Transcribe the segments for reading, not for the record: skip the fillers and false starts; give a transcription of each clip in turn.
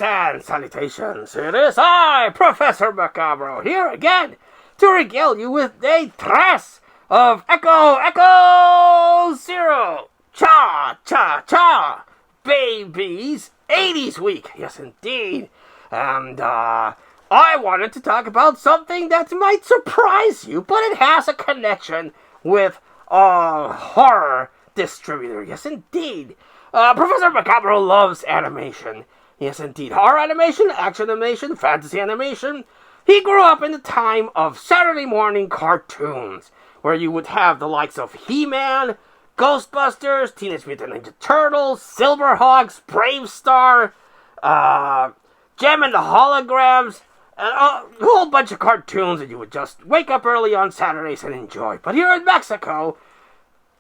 Greetings and salutations. It is I, Professor Macabro, here again to regale you with Day 3 of Echo Echo Zero. Cha cha cha, babies, 80's week. Yes, indeed. And I wanted to talk about something that might surprise you, but it has a connection with a horror distributor. Yes, indeed. Professor Macabro loves animation. Yes, indeed. Horror animation, action animation, fantasy animation. He grew up in the time of Saturday morning cartoons, where you would have the likes of He-Man, Ghostbusters, Teenage Mutant Ninja Turtles, Silverhawks, Brave Star, Gem and the Holograms, and a whole bunch of cartoons that you would just wake up early on Saturdays and enjoy. But here in Mexico,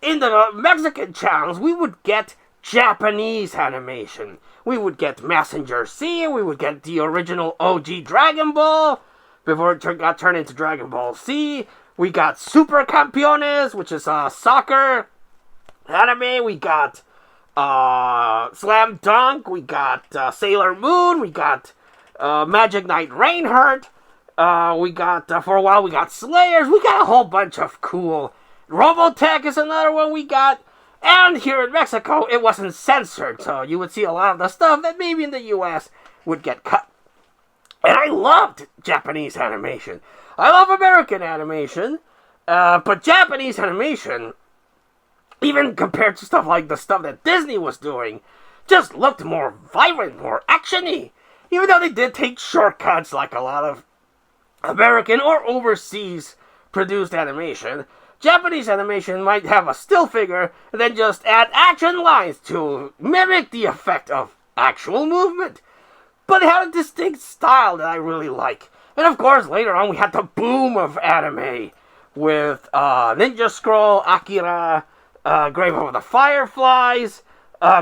in the Mexican channels, we would get Japanese animation. We would get Messenger C, we would get the original OG Dragon Ball, before it got turned into Dragon Ball Z. We got Super Campeones, which is a soccer anime. We got Slam Dunk. We got Sailor Moon. We got Magic Knight Reinhardt. We got, for a while, we got Slayers. We got a whole bunch of cool. Robotech is another one we got. And here in Mexico, it wasn't censored, so you would see a lot of the stuff that maybe in the U.S. would get cut. And I loved Japanese animation. I love American animation, but Japanese animation, even compared to stuff like the stuff that Disney was doing, just looked more vibrant, more action-y. Even though they did take shortcuts like a lot of American or overseas produced animation, Japanese animation might have a still figure and then just add action lines to mimic the effect of actual movement. But it had a distinct style that I really like. And of course, later on, we had the boom of anime with Ninja Scroll, Akira, Grave of the Fireflies,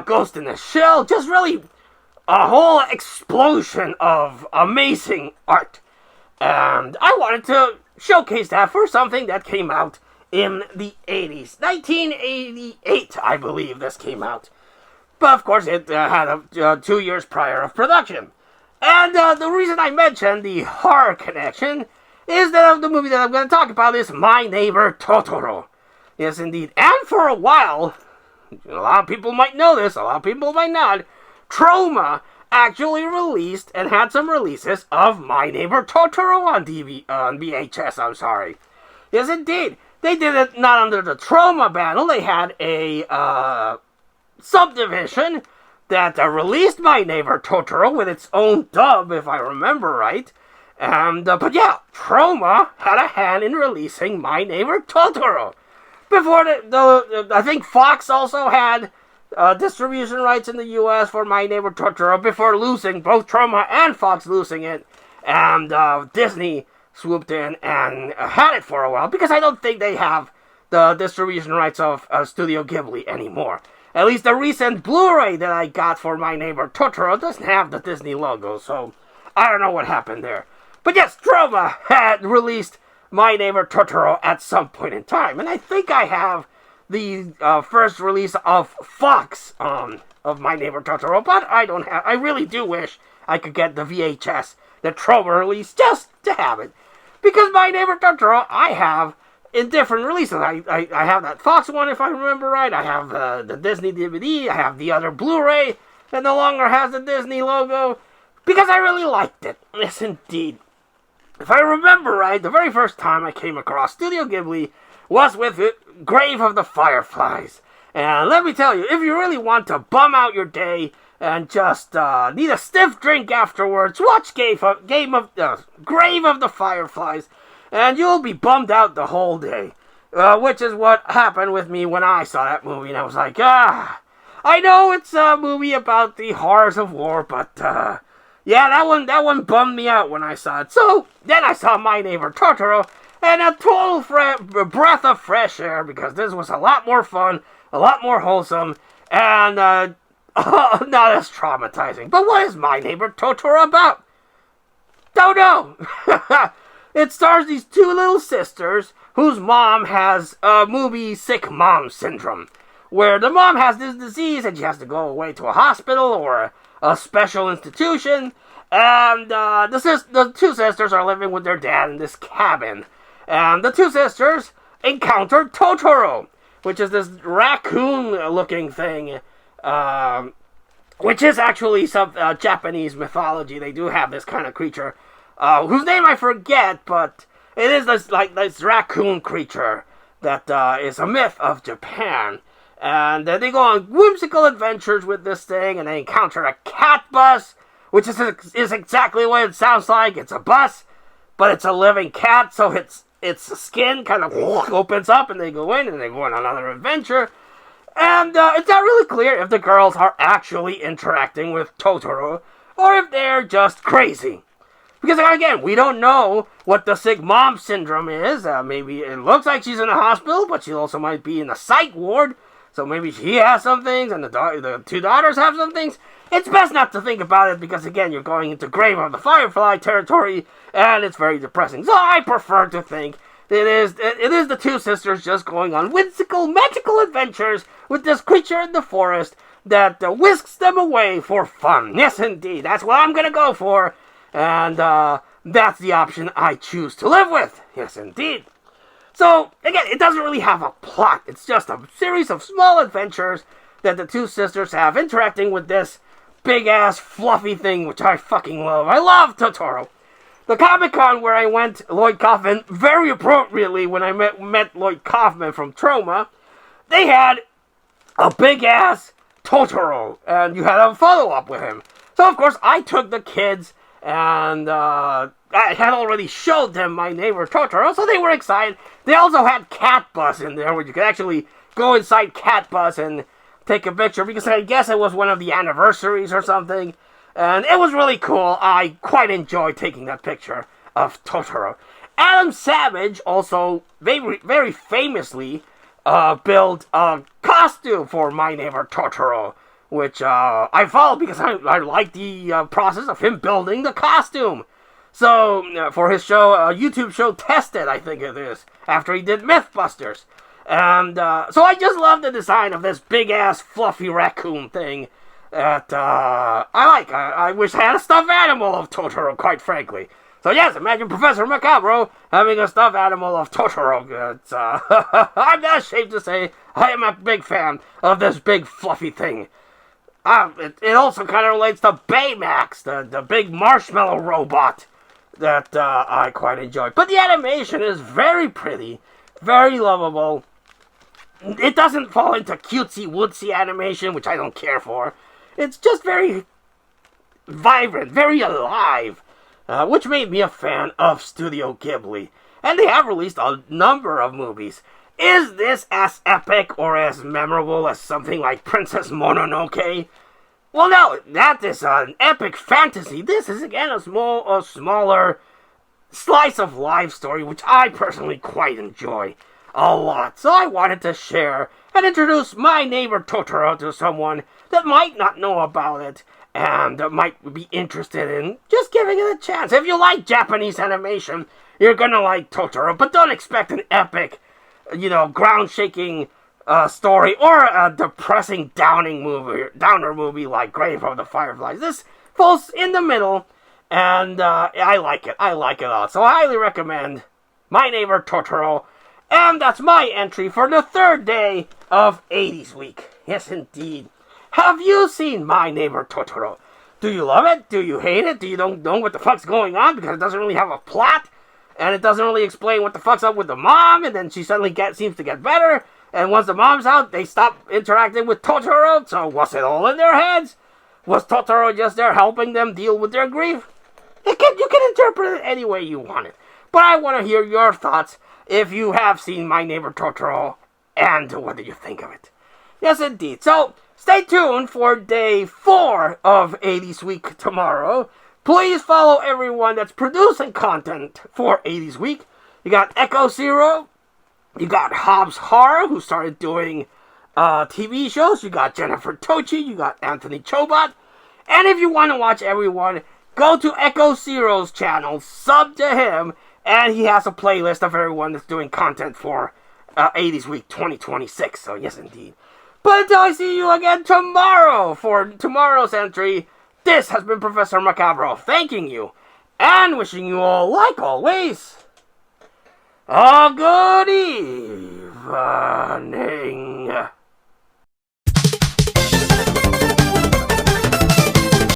Ghost in the Shell. Just really a whole explosion of amazing art. And I wanted to showcase that for something that came out in the 80s. 1988, I believe this came out. But of course, it had 2 years prior of production. And the reason I mentioned the horror connection is that the movie that I'm going to talk about is My Neighbor Totoro. Yes, indeed. And for a while, a lot of people might know this, a lot of people might not, Troma actually released and had some releases of My Neighbor Totoro on VHS, I'm sorry. Yes, indeed. They did it not under the Troma banner. They had a subdivision that released My Neighbor Totoro with its own dub, if I remember right. And but yeah, Troma had a hand in releasing My Neighbor Totoro. Before I think Fox also had distribution rights in the U.S. for My Neighbor Totoro before losing, both Troma and Fox losing it. And Disney swooped in and had it for a while, because I don't think they have the distribution rights of Studio Ghibli anymore. At least the recent Blu-ray that I got for My Neighbor Totoro doesn't have the Disney logo, so I don't know what happened there. But yes, Troma had released My Neighbor Totoro at some point in time, and I think I have the first release of Fox of My Neighbor Totoro, but I really do wish I could get the VHS that Troma released just to have it. Because My Neighbor Totoro, I have in different releases. I have that Fox one, if I remember right. I have the Disney DVD. I have the other Blu-ray that no longer has the Disney logo. Because I really liked it. Yes, indeed. If I remember right, the very first time I came across Studio Ghibli was with Grave of the Fireflies. And let me tell you, if you really want to bum out your day and just need a stiff drink afterwards, watch Grave of the Fireflies, and you'll be bummed out the whole day. Which is what happened with me when I saw that movie, and I was like, I know it's a movie about the horrors of war, but yeah, that one bummed me out when I saw it. So then I saw My Neighbor Totoro, and a total breath of fresh air, because this was a lot more fun, a lot more wholesome, and not as traumatizing. But what is My Neighbor Totoro about? Don't know. It stars these two little sisters whose mom has movie sick mom syndrome, where the mom has this disease and she has to go away to a hospital or a special institution, and the two sisters are living with their dad in this cabin. And the two sisters encounter Totoro, which is this raccoon-looking thing, which is actually some Japanese mythology. They do have this kind of creature, whose name I forget, but it is this raccoon creature that is a myth of Japan. And they go on whimsical adventures with this thing, and they encounter a cat bus, which is exactly what it sounds like. It's a bus, but it's a living cat, so its skin kind of opens up, and they go in, and they go on another adventure. And it's not really clear if the girls are actually interacting with Totoro, or if they're just crazy. Because, again, we don't know what the sick mom syndrome is. Maybe it looks like she's in a hospital, but she also might be in a psych ward. So maybe she has some things, and the two daughters have some things. It's best not to think about it, because, again, you're going into Grave of the Firefly territory, and it's very depressing. So I prefer to think it is the two sisters just going on whimsical, magical adventures with this creature in the forest that whisks them away for fun. Yes, indeed. That's what I'm going to go for. And that's the option I choose to live with. Yes, indeed. So, again, it doesn't really have a plot. It's just a series of small adventures that the two sisters have interacting with this big-ass fluffy thing, which I fucking love. I love Totoro. The Comic-Con where I went, Lloyd Kaufman, very appropriately when I met Lloyd Kaufman from Troma, they had a big-ass Totoro, and you had a follow-up with him. So, of course, I took the kids, and I had already showed them My Neighbor Totoro, so they were excited. They also had Cat Bus in there, where you could actually go inside Cat Bus and take a picture, because I guess it was one of the anniversaries or something. And it was really cool. I quite enjoyed taking that picture of Totoro. Adam Savage also very, very famously built a costume for My Neighbor Totoro, which I followed because I like the process of him building the costume. So, for his show, YouTube show Tested, I think it is, after he did Mythbusters. And so I just love the design of this big-ass fluffy raccoon thing that I like. I wish I had a stuffed animal of Totoro, quite frankly. So yes, imagine Professor Macabro having a stuffed animal of Totoro. It's, I'm not ashamed to say I am a big fan of this big fluffy thing. It also kind of relates to Baymax, the big marshmallow robot that I quite enjoy. But the animation is very pretty, very lovable. It doesn't fall into cutesy-wootsy animation, which I don't care for. It's just very vibrant, very alive, which made me a fan of Studio Ghibli. And they have released a number of movies. Is this as epic or as memorable as something like Princess Mononoke? Well, no, that is an epic fantasy. This is, again, a smaller slice of life story, which I personally quite enjoy a lot. So I wanted to share and introduce My Neighbor Totoro to someone that might not know about it and might be interested in just giving it a chance. If you like Japanese animation, you're gonna like Totoro, but don't expect an epic, ground-shaking story or a depressing downer movie like Grave of the Fireflies. This falls in the middle, and I like it. I like it a lot. So I highly recommend My Neighbor Totoro. And that's my entry for the third day of 80's Week. Yes, indeed. Have you seen My Neighbor Totoro? Do you love it? Do you hate it? Do you don't know what the fuck's going on? Because it doesn't really have a plot. And it doesn't really explain what the fuck's up with the mom. And then she suddenly seems to get better. And once the mom's out, they stop interacting with Totoro. So was it all in their heads? Was Totoro just there helping them deal with their grief? You can interpret it any way you want it. But I want to hear your thoughts if you have seen My Neighbor Totoro, and what do you think of it? Yes, indeed. So, stay tuned for day 4 of 80's Week tomorrow. Please follow everyone that's producing content for 80's Week. You got Echo Zero, you got Hobbs Horror, who started doing TV shows, you got Jennifer Tochi, you got Anthony Chobot, and if you want to watch everyone, go to Echo Zero's channel, sub to him, and he has a playlist of everyone that's doing content for 80's Week 2026. So, yes, indeed. But until I see you again tomorrow for tomorrow's entry, This has been Professor Macabro thanking you and wishing you all, like always, a good evening.